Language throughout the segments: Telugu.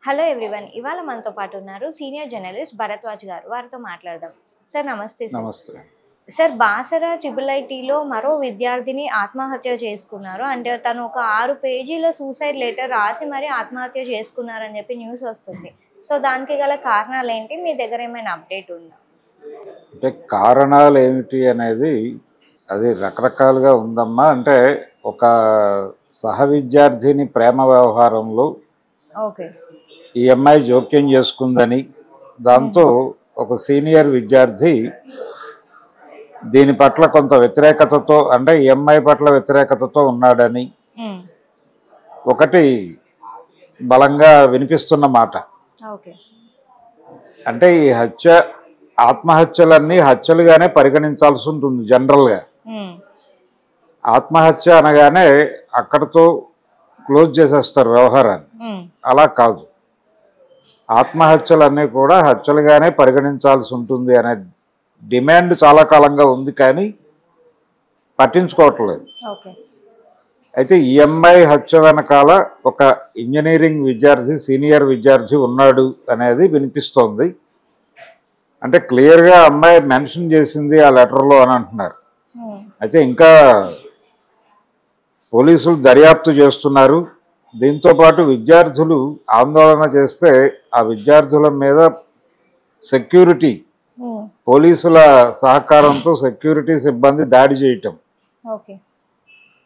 Hello everyone. ఇవాళ మనతో పాటు ఉన్నారు సీనియర్ జర్నలిస్ట్ భరద్వాజ్ గారు. వారితో మాట్లాడదాం. సార్ నమస్తే. సార్ నమస్తే. సార్ బాసర ట్రిపుల్ ఐటీలో మరో విద్యార్థిని ఆత్మహత్య చేసుకున్నారు. అంటే తను ఒక 6 పేజీల సూసైడ్ లెటర్ రాసి మరి ఆత్మహత్య చేసుకున్నారని చెప్పి న్యూస్ వస్తుంది. సో దానికి గల కారణాలు ఏంటి? మీ దగ్గర ఏమైనా అప్డేట్ ఉందా? అంటే కారణాలు ఏమిటి అనేది అది రకరకాలుగా ఉందమ్మా. అంటే ఒక సహ విద్యార్థిని ప్రేమ వ్యవహారంలో ఓకే. ఈ అమ్మాయి జోక్యం చేసుకుందని, దాంతో ఒక సీనియర్ విద్యార్థి దీని పట్ల కొంత వ్యతిరేకతతో, అంటే ఈ అమ్మాయి పట్ల వ్యతిరేకతతో ఉన్నాడని ఒకటి బలంగా వినిపిస్తున్న మాట. ఓకే. అంటే ఈ ఆత్మహత్యలన్నీ హత్యలుగానే పరిగణించాల్సి ఉంటుంది జనరల్గా. ఆత్మహత్య అనగానే అక్కడితో క్లోజ్ చేసేస్తారు వ్యవహారాన్ని. అలా కాదు, ఆత్మహత్యలన్నీ కూడా హత్యలుగానే పరిగణించాల్సి ఉంటుంది అనే డిమాండ్ చాలా కాలంగా ఉంది, కానీ పట్టించుకోవట్లేదు. అయితే ఈ అమ్మాయి హత్య వెనకాల ఒక ఇంజనీరింగ్ విద్యార్థి, సీనియర్ విద్యార్థి ఉన్నాడు అనేది వినిపిస్తోంది. అంటే క్లియర్గా అమ్మాయి మెన్షన్ చేసింది ఆ లెటర్లో అని అంటున్నారు. అయితే ఇంకా పోలీసులు దర్యాప్తు చేస్తున్నారు. దీంతోపాటు విద్యార్థులు ఆందోళన చేస్తే ఆ విద్యార్థుల మీద సెక్యూరిటీ, పోలీసుల సహకారంతో సెక్యూరిటీ సిబ్బంది దాడి చేయటం,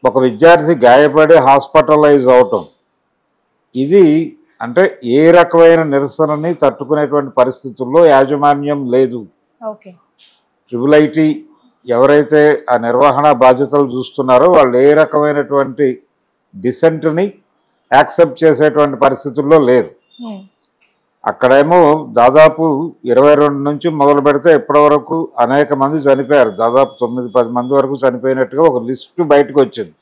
ఒక విద్యార్థి గాయపడి హాస్పిటలైజ్ అవటం, ఇది అంటే ఏ రకమైన నిరసనని తట్టుకునేటువంటి పరిస్థితుల్లో యాజమాన్యం లేదు. ట్రిపుల్ ఐటీ ఎవరైతే ఆ నిర్వహణ బాధ్యతలు చూస్తున్నారో వాళ్ళు ఏ రకమైనటువంటి డిసెంట్ని యాక్సెప్ట్ చేసేటువంటి పరిస్థితుల్లో లేరు. అక్కడేమో దాదాపు 22 నుంచి మొదలు పెడితే ఇప్పటి వరకు అనేక మంది చనిపోయారు. దాదాపు 9-10 మంది వరకు చనిపోయినట్టుగా ఒక లిస్టు బయటకు వచ్చింది.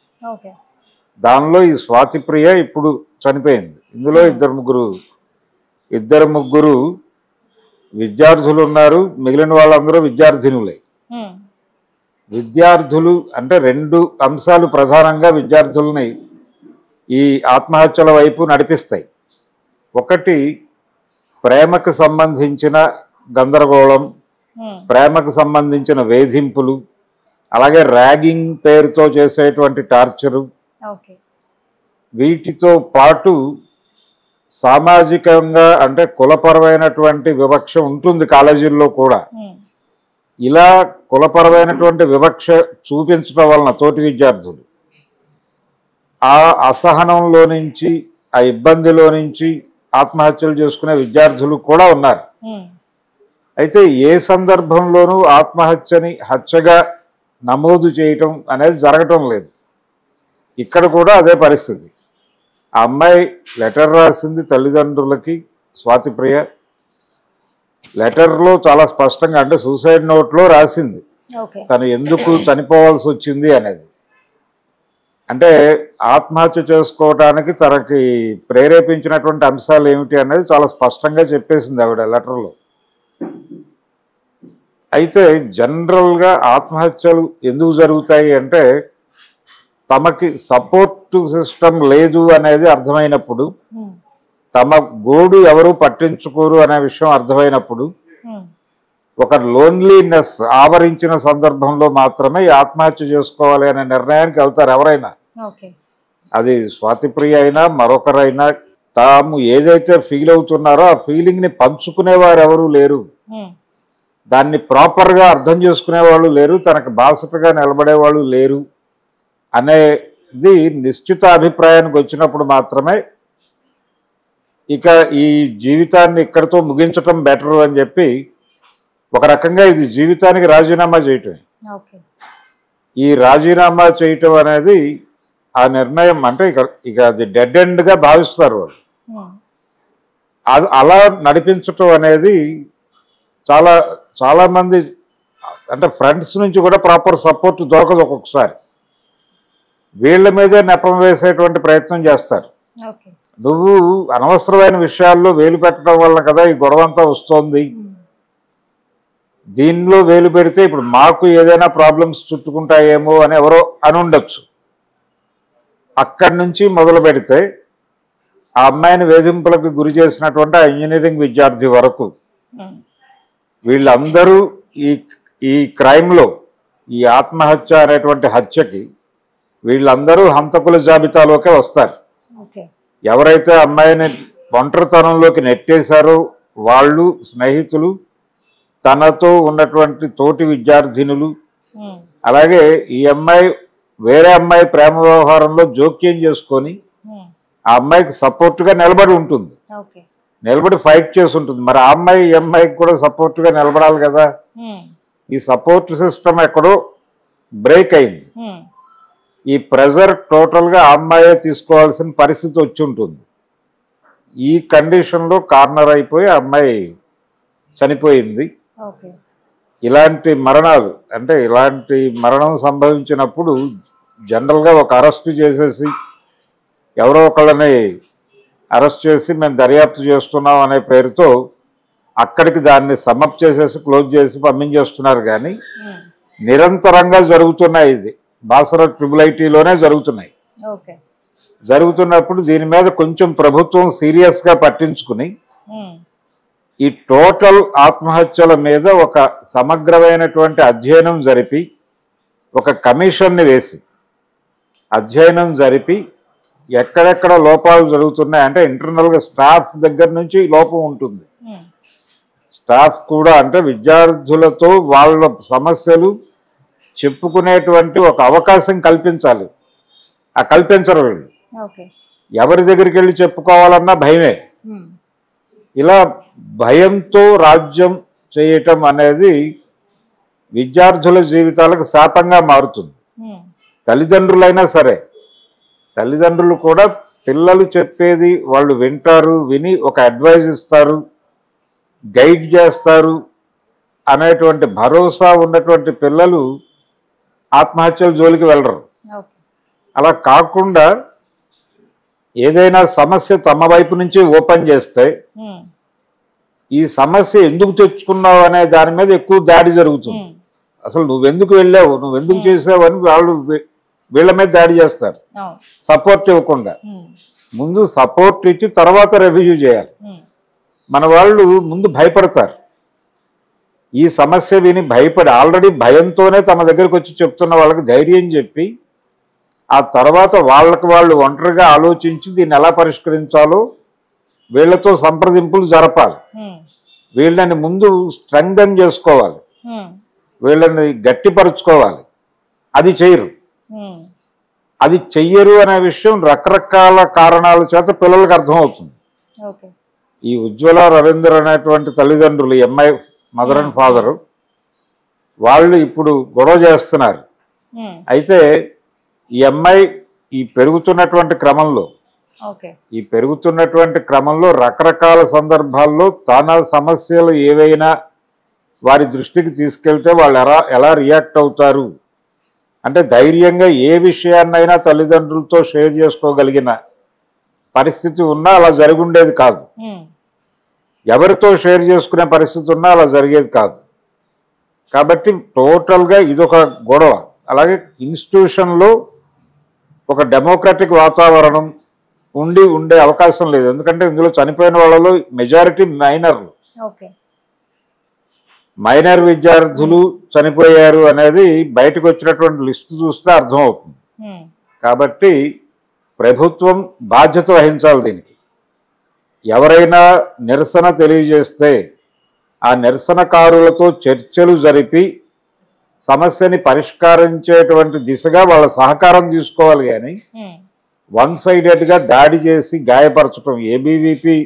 దానిలో ఈ స్వాతి ప్రియ ఇప్పుడు చనిపోయింది. ఇందులో ఇద్దరు ముగ్గురు విద్యార్థులు ఉన్నారు. మిగిలిన వాళ్ళందరూ విద్యార్థినులే. విద్యార్థులు అంటే 2 అంశాలు ప్రధానంగా విద్యార్థుల్ని ఈ ఆత్మహత్యల వైపు నడిపిస్తాయి. ఒకటి ప్రేమకు సంబంధించిన గందరగోళం, ప్రేమకు సంబంధించిన వేధింపులు, అలాగే ర్యాగింగ్ పేరుతో చేసేటువంటి టార్చరు. వీటితో పాటు సామాజికంగా అంటే కులపరమైనటువంటి వివక్ష ఉంటుంది కాలేజీల్లో కూడా. ఇలా కులపరమైనటువంటి వివక్ష చూపించడం వలన తోటి విద్యార్థులు ఆ అసహనంలో నుంచి, ఆ ఇబ్బందిలో నుంచి ఆత్మహత్యలు చేసుకునే విద్యార్థులు కూడా ఉన్నారు. అయితే ఏ సందర్భంలోనూ ఆత్మహత్యని హత్యగా నమోదు చేయటం అనేది జరగటం లేదు. ఇక్కడ కూడా అదే పరిస్థితి. ఆ అమ్మాయి లెటర్ రాసింది తల్లిదండ్రులకి, స్వాతి ప్రియ. లెటర్లో చాలా స్పష్టంగా, అంటే సూసైడ్ నోట్లో రాసింది తను ఎందుకు చనిపోవాల్సి వచ్చింది అనేది. అంటే ఆత్మహత్య చేసుకోవడానికి తనకి ప్రేరేపించినటువంటి అంశాలు ఏమిటి అనేది చాలా స్పష్టంగా చెప్పేసింది ఆవిడ లెటర్లో. అయితే జనరల్గా ఆత్మహత్యలు ఎందుకు జరుగుతాయి అంటే తమకి సపోర్ట్ సిస్టమ్ లేదు అనేది అర్థమైనప్పుడు, తమ గోడు ఎవరు పట్టించుకోరు అనే విషయం అర్థమైనప్పుడు, ఒక లోన్లీనెస్ ఆవరించిన సందర్భంలో మాత్రమే ఈ ఆత్మహత్య చేసుకోవాలి అనే నిర్ణయానికి వెళ్తారు ఎవరైనా. అది స్వాతి ప్రియ అయినా మరొకరైనా తాము ఏదైతే ఫీల్ అవుతున్నారో ఆ ఫీలింగ్ని పంచుకునేవారు ఎవరు లేరు, దాన్ని ప్రాపర్గా అర్థం చేసుకునేవాళ్ళు లేరు, తనకు బాసటగా నిలబడేవాళ్ళు లేరు అనేది నిశ్చిత అభిప్రాయానికి వచ్చినప్పుడు మాత్రమే ఇక ఈ జీవితాన్ని ఇక్కడితో ముగించటం బెటర్ అని చెప్పి ఒక రకంగా ఇది జీవితానికి రాజీనామా చేయటమే. ఈ రాజీనామా చేయటం అనేది ఆ నిర్ణయం అంటే ఇక అది డెడ్ ఎండ్గా భావిస్తారు వాళ్ళు. అది అలా నడిపించటం అనేది చాలా మంది అంటే ఫ్రెండ్స్ నుంచి కూడా ప్రాపర్ సపోర్ట్ దొరకదు. ఒక్కొక్కసారి వీళ్ళ మీదే నెపం వేసేటువంటి ప్రయత్నం చేస్తారు. నువ్వు అనవసరమైన విషయాల్లో వేలు పెట్టడం వల్ల కదా ఈ గొడవంతా వస్తోంది, దీనిలో వేలు పెడితే ఇప్పుడు మాకు ఏదైనా ప్రాబ్లమ్స్ చుట్టుకుంటాయేమో అని ఎవరో అని ఉండొచ్చు. అక్కడి నుంచి మొదలు పెడితే ఆ అమ్మాయిని వేధింపులకు గురి చేసినటువంటి ఆ ఇంజనీరింగ్ విద్యార్థి వరకు వీళ్ళందరూ ఈ ఈ క్రైమ్లో, ఈ ఆత్మహత్య అనేటువంటి హత్యకి వీళ్ళందరూ హంతకుల జాబితాలోకే వస్తారు. ఎవరైతే అమ్మాయిని ఒంటరితనంలోకి నెట్టేశారో వాళ్ళు, స్నేహితులు, తనతో ఉన్నటువంటి తోటి విద్యార్థినులు, అలాగే ఈ అమ్మాయి వేరే అమ్మాయి ప్రేమ వ్యవహారంలో జోక్యం చేసుకొని ఆ అమ్మాయికి సపోర్ట్గా నిలబడి ఉంటుంది, నిలబడి ఫైట్ చేసి ఉంటుంది. మరి ఆ అమ్మాయి ఈ అమ్మాయికి కూడా సపోర్ట్గా నిలబడాలి కదా. ఈ సపోర్ట్ సిస్టమ్ ఎక్కడో బ్రేక్ అయింది. ఈ ప్రెజర్ టోటల్గా ఆ అమ్మాయే తీసుకోవాల్సిన పరిస్థితి వచ్చి ఉంటుంది. ఈ కండిషన్లో కార్నర్ అయిపోయి ఆ అమ్మాయి చనిపోయింది. ఇలాంటి మరణాలు, అంటే ఇలాంటి మరణం సంభవించినప్పుడు జనరల్గా ఒక అరెస్ట్ చేసేసి, ఎవరో ఒకళ్ళని అరెస్ట్ చేసి మేము దర్యాప్తు చేస్తున్నాం అనే పేరుతో అక్కడికి దాన్ని సమ్మప్ చేసేసి క్లోజ్ చేసి పంపించేస్తున్నారు. కానీ నిరంతరంగా జరుగుతున్నాయి. ఇది బాసర ట్రిపుల్ ఐటీలోనే జరుగుతున్నాయి. జరుగుతున్నప్పుడు దీని మీద కొంచెం ప్రభుత్వం సీరియస్గా పట్టించుకుని ఈ టోటల్ ఆత్మహత్యల మీద ఒక సమగ్రమైనటువంటి అధ్యయనం జరిపి, ఒక కమిషన్ని వేసి అధ్యయనం జరిపి ఎక్కడెక్కడ లోపాలు జరుగుతున్నాయి, అంటే ఇంటర్నల్గా స్టాఫ్ దగ్గర నుంచి లోపం ఉంటుంది. స్టాఫ్ కూడా, అంటే విద్యార్థులతో వాళ్ళ సమస్యలు చెప్పుకునేటువంటి ఒక అవకాశం కల్పించాలి. ఆ కల్పించరు వీళ్ళు. ఎవరి దగ్గరికి వెళ్ళి చెప్పుకోవాలన్నా భయమే. ఇలా భయంతో రాజ్యం చేయటం అనేది విద్యార్థుల జీవితాలకు శాపంగా మారుతుంది. తల్లిదండ్రులైనా సరే, తల్లిదండ్రులు కూడా పిల్లలు చెప్పేది వాళ్ళు వింటారు, విని ఒక అడ్వైజ్ ఇస్తారు, గైడ్ చేస్తారు అనేటువంటి భరోసా ఉన్నటువంటి పిల్లలు ఆత్మహత్యల జోలికి వెళ్ళరు. అలా కాకుండా ఏదైనా సమస్య తమ వైపు నుంచి ఓపెన్ చేస్తే ఈ సమస్య ఎందుకు తెచ్చుకున్నావు అనే దాని మీద ఎక్కువ దాడి జరుగుతుంది. అసలు నువ్వెందుకు వెళ్ళావు, నువ్వెందుకు చేసావు అని వాళ్ళు వీళ్ళ మీద దాడి చేస్తారు, సపోర్ట్ ఇవ్వకుండా. ముందు సపోర్ట్ ఇచ్చి తర్వాత రివ్యూ చేయాలి. మన వాళ్ళు ముందు భయపడతారు. ఈ సమస్య విని భయపడి ఆల్రెడీ భయంతోనే తమ దగ్గరకు వచ్చి చెప్తున్న వాళ్ళకి ధైర్యం చెప్పి ఆ తర్వాత వాళ్ళకి వాళ్ళు ఒంటరిగా ఆలోచించి దీన్ని ఎలా పరిష్కరించాలో వీళ్ళతో సంప్రదింపులు జరపాలి. వీళ్ళని ముందు స్ట్రెంగ్థెన్ చేసుకోవాలి, వీళ్ళని గట్టిపరుచుకోవాలి. అది చేయరు. అది చెయ్యరు అనే విషయం రకరకాల కారణాల చేత పిల్లలకు అర్థమవుతుంది. ఈ ఉజ్వల రవీంద్ర అనేటువంటి తల్లిదండ్రులు, ఎంఐ మదర్ అండ్ ఫాదరు, వాళ్ళు ఇప్పుడు గొడవ చేస్తున్నారు. అయితే ఈ అమ్మాయి ఈ పెరుగుతున్నటువంటి క్రమంలో రకరకాల సందర్భాల్లో తన సమస్యలు ఏవైనా వారి దృష్టికి తీసుకెళ్తే వాళ్ళు ఎలా రియాక్ట్ అవుతారు, అంటే ధైర్యంగా ఏ విషయాన్నైనా తల్లిదండ్రులతో షేర్ చేసుకోగలిగిన పరిస్థితి ఉన్నా అలా జరిగి ఉండేది కాదు. ఎవరితో షేర్ చేసుకునే పరిస్థితి ఉన్నా అలా జరిగేది కాదు. కాబట్టి టోటల్గా ఇదొక గొడవ. అలాగే ఇన్స్టిట్యూషన్లో ఒక డెమోక్రటిక్ వాతావరణం ఉండే అవకాశం లేదు. ఎందుకంటే ఇందులో చనిపోయిన వాళ్ళలో మెజారిటీ మైనర్ విద్యార్థులు చనిపోయారు అనేది బయటకు వచ్చినటువంటి లిస్టు చూస్తే అర్థమవుతుంది. కాబట్టి ప్రభుత్వం బాధ్యత వహించాలి దీనికి. ఎవరైనా నిరసన తెలియజేస్తే ఆ నిరసనకారులతో చర్చలు జరిపి సమస్యని పరిష్కరించేటువంటి దిశగా వాళ్ళ సహకారం తీసుకోవాలి. కానీ వన్ సైడెడ్గా దాడి చేసి గాయపరచడం, ఏబీవీపీ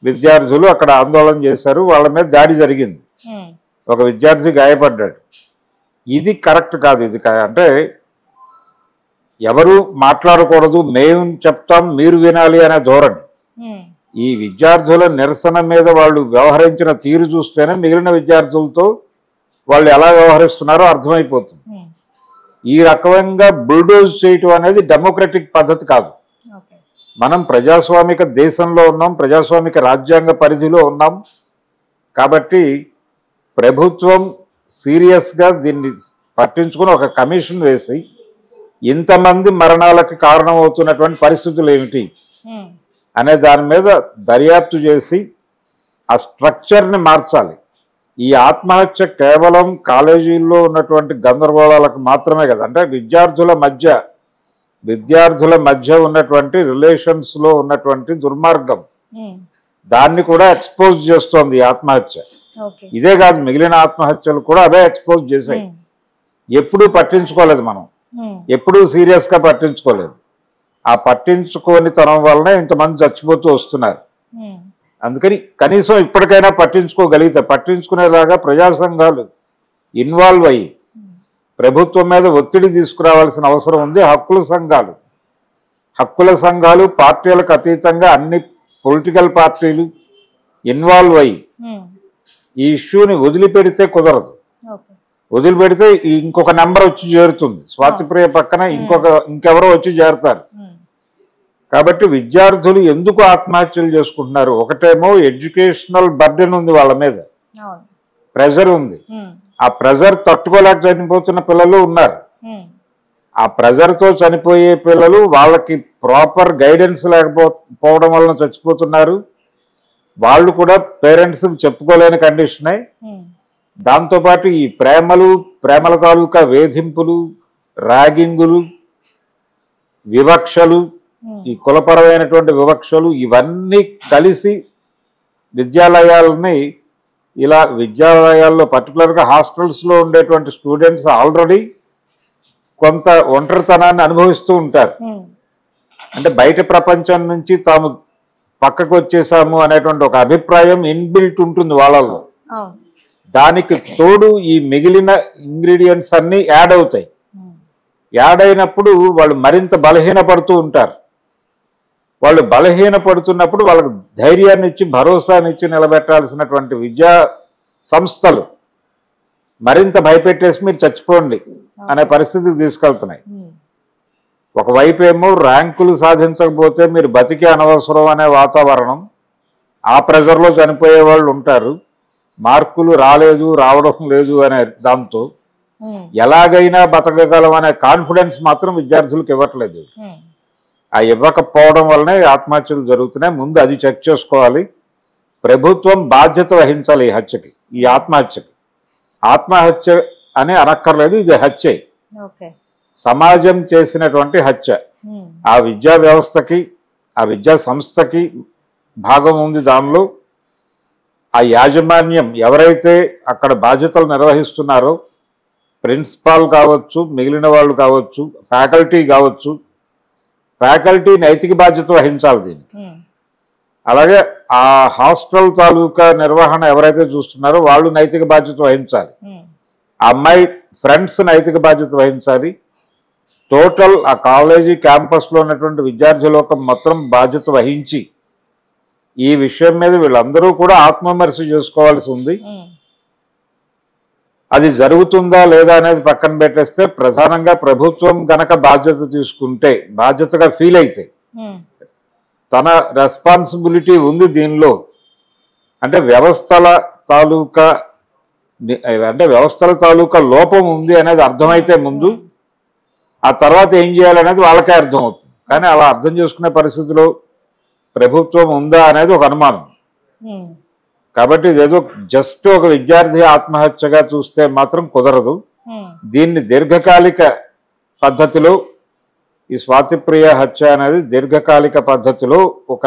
విద్యార్థులు అక్కడ ఆందోళన చేశారు, వాళ్ళ మీద దాడి జరిగింది, ఒక విద్యార్థి గాయపడ్డాడు. ఇది కరెక్ట్ కాదు. ఇది అంటే ఎవరు మాట్లాడకూడదు, మేము చెప్తాం మీరు వినాలి అనే ధోరణి. ఈ విద్యార్థుల నిరసన మీద వాళ్ళు వ్యవహరించిన తీరు చూస్తేనే మిగిలిన విద్యార్థులతో వాళ్ళు ఎలా వ్యవహరిస్తున్నారో అర్థమైపోతుంది. ఈ రకంగా బుల్డోజ్ చేయటం అనేది డెమోక్రటిక్ పద్ధతి కాదు. మనం ప్రజాస్వామిక దేశంలో ఉన్నాం, ప్రజాస్వామిక రాజ్యాంగ పరిధిలో ఉన్నాం. కాబట్టి ప్రభుత్వం సీరియస్గా దీన్ని పట్టించుకుని ఒక కమిషన్ వేసి ఇంతమంది మరణాలకు కారణమవుతున్నటువంటి పరిస్థితులు ఏమిటి, అనే దాని మీద దర్యాప్తు చేసి ఆ స్ట్రక్చర్ని మార్చాలి. ఈ ఆత్మహత్య కేవలం కాలేజీల్లో ఉన్నటువంటి గందరగోళాలకు మాత్రమే కదా, అంటే విద్యార్థుల మధ్య ఉన్నటువంటి రిలేషన్స్లో ఉన్నటువంటి దుర్మార్గం, దాన్ని కూడా ఎక్స్పోజ్ చేస్తోంది ఈ ఆత్మహత్య. ఇదే కాదు, మిగిలిన ఆత్మహత్యలు కూడా అవే ఎక్స్పోజ్ చేశాయి. ఎప్పుడూ పట్టించుకోలేదు, మనం ఎప్పుడూ సీరియస్గా పట్టించుకోలేదు. ఆ పట్టించుకోని తనం వల్లనే ఇంతమంది చచ్చిపోతూ వస్తున్నారు. అందుకని కనీసం ఇప్పటికైనా పట్టించుకోగలిగితే, పట్టించుకునేలాగా ప్రజా సంఘాలు ఇన్వాల్వ్ అయ్యి ప్రభుత్వం మీద ఒత్తిడి తీసుకురావాల్సిన అవసరం ఉంది. హక్కుల సంఘాలు పార్టీలకు అతీతంగా అన్ని పొలిటికల్ పార్టీలు ఇన్వాల్వ్ అయ్యి ఈ ఇష్యూని వదిలిపెడితే కుదరదు. వదిలిపెడితే ఇంకొక నెంబర్ వచ్చి చేరుతుంది, స్వాతిప్రియ పక్కన ఇంకెవరో వచ్చి చేరుతారు. కాబట్టి విద్యార్థులు ఎందుకు ఆత్మహత్యలు చేసుకుంటున్నారు? ఒకటేమో ఎడ్యుకేషనల్ బర్డెన్ ఉంది వాళ్ళ మీద, ప్రెజర్ ఉంది. ఆ ప్రెజర్ తట్టుకోలేక చనిపోతున్న పిల్లలు ఉన్నారు. ఆ ప్రెజర్తో చనిపోయే పిల్లలు వాళ్ళకి ప్రాపర్ గైడెన్స్ లేకపోవడం వలన చచ్చిపోతున్నారు. వాళ్ళు కూడా పేరెంట్స్కి చెప్పుకోలేని కండిషనే. దాంతోపాటు ఈ ప్రేమల తాలూకా వేధింపులు, ర్యాగింగులు, వివక్షలు, ఈ కులపరమైనటువంటి వివక్షలు ఇవన్నీ కలిసి విద్యాలయాల్లో పర్టికులర్గా హాస్టల్స్లో ఉండేటువంటి స్టూడెంట్స్ ఆల్రెడీ కొంత ఒంటరితనాన్ని అనుభవిస్తూ ఉంటారు. అంటే బయట ప్రపంచం నుంచి తాము పక్కకు వచ్చేసాము అనేటువంటి ఒక అభిప్రాయం ఇన్బిల్ట్ ఉంటుంది వాళ్ళలో. దానికి తోడు ఈ మిగిలిన ఇంగ్రీడియంట్స్ అన్నీ యాడ్ అవుతాయి. యాడ్ అయినప్పుడు వాళ్ళు మరింత బలహీనపడుతూ ఉంటారు. వాళ్ళు బలహీనపడుతున్నప్పుడు వాళ్ళకు ధైర్యాన్ని ఇచ్చి భరోసానిచ్చి నిలబెట్టాల్సినటువంటి విద్యా సంస్థలు మరింత భయపెట్టేసి మీరు చచ్చిపోండి అనే పరిస్థితికి తీసుకెళ్తున్నాయి. ఒకవైపు ఏమో ర్యాంకులు సాధించకపోతే మీరు బతికే అనవసరం అనే వాతావరణం, ఆ ప్రెజర్లో చనిపోయే వాళ్ళు ఉంటారు. మార్కులు రావడం లేదు అనే దాంతో ఎలాగైనా బతకగలం అనే కాన్ఫిడెన్స్ మాత్రం విద్యార్థులకు ఇవ్వట్లేదు. ఆ ఇవ్వకపోవడం వల్లనే ఆత్మహత్యలు జరుగుతున్నాయి. ముందు అది చెక్ చేసుకోవాలి. ప్రభుత్వం బాధ్యత వహించాలి ఈ హత్యకి, ఈ ఆత్మహత్య అని అనక్కర్లేదు, ఇది హత్యే, సమాజం చేసినటువంటి హత్య. ఆ విద్యా వ్యవస్థకి, ఆ విద్యా సంస్థకి భాగం ఉంది దానిలో. ఆ యాజమాన్యం ఎవరైతే అక్కడ బాధ్యతలు నిర్వహిస్తున్నారో, ప్రిన్సిపాల్ కావచ్చు, మిగిలిన వాళ్ళు కావచ్చు, ఫ్యాకల్టీ కావచ్చు, ఫ్యాకల్టీ నైతిక బాధ్యత వహించాలి దీనికి. అలాగే ఆ హాస్టల్ తాలూకా నిర్వహణ ఎవరైతే చూస్తున్నారో వాళ్ళు నైతిక బాధ్యత వహించాలి. ఆ అమ్మాయి ఫ్రెండ్స్ నైతిక బాధ్యత వహించాలి. టోటల్ ఆ కాలేజీ క్యాంపస్లో ఉన్నటువంటి విద్యార్థులకు మొత్తం బాధ్యత వహించి ఈ విషయం మీద వీళ్ళందరూ కూడా ఆత్మవిమర్శ చేసుకోవాల్సి ఉంది. అది జరుగుతుందా లేదా అనేది పక్కన పెట్టేస్తే, ప్రధానంగా ప్రభుత్వం గనక బాధ్యత తీసుకుంటే, బాధ్యతగా ఫీల్ అయితే, తన రెస్పాన్సిబిలిటీ ఉంది దీనిలో, అంటే వ్యవస్థల తాలూకా లోపం ఉంది అనేది అర్థమైతే ముందు, ఆ తర్వాత ఏం చేయాలనేది వాళ్ళకే అర్థం అవుతుంది. కానీ అలా అర్థం చేసుకునే పరిస్థితిలో ప్రభుత్వం ఉందా అనేది ఒక అనుమానం. కాబట్టి ఇదేదో జస్ట్ ఒక విద్యార్థి ఆత్మహత్యగా చూస్తే మాత్రం కుదరదు. దీన్ని దీర్ఘకాలిక పద్ధతిలో, ఈ స్వాతిప్రియ హత్య అనేది దీర్ఘకాలిక పద్ధతిలో ఒక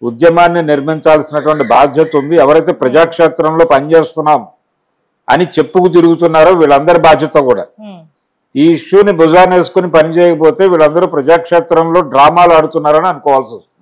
ఉద్యమాన్ని నిర్మించాల్సినటువంటి బాధ్యత ఉంది. ఎవరైతే ప్రజాక్షేత్రంలో పనిచేస్తున్నాం అని చెప్పుకు తిరుగుతున్నారో వీళ్ళందరి బాధ్యత కూడా. ఈ ఇష్యూని భుజాన్ని వేసుకుని పనిచేయకపోతే వీళ్ళందరూ ప్రజాక్షేత్రంలో డ్రామాలు ఆడుతున్నారని అనుకోవాల్సి వస్తుంది.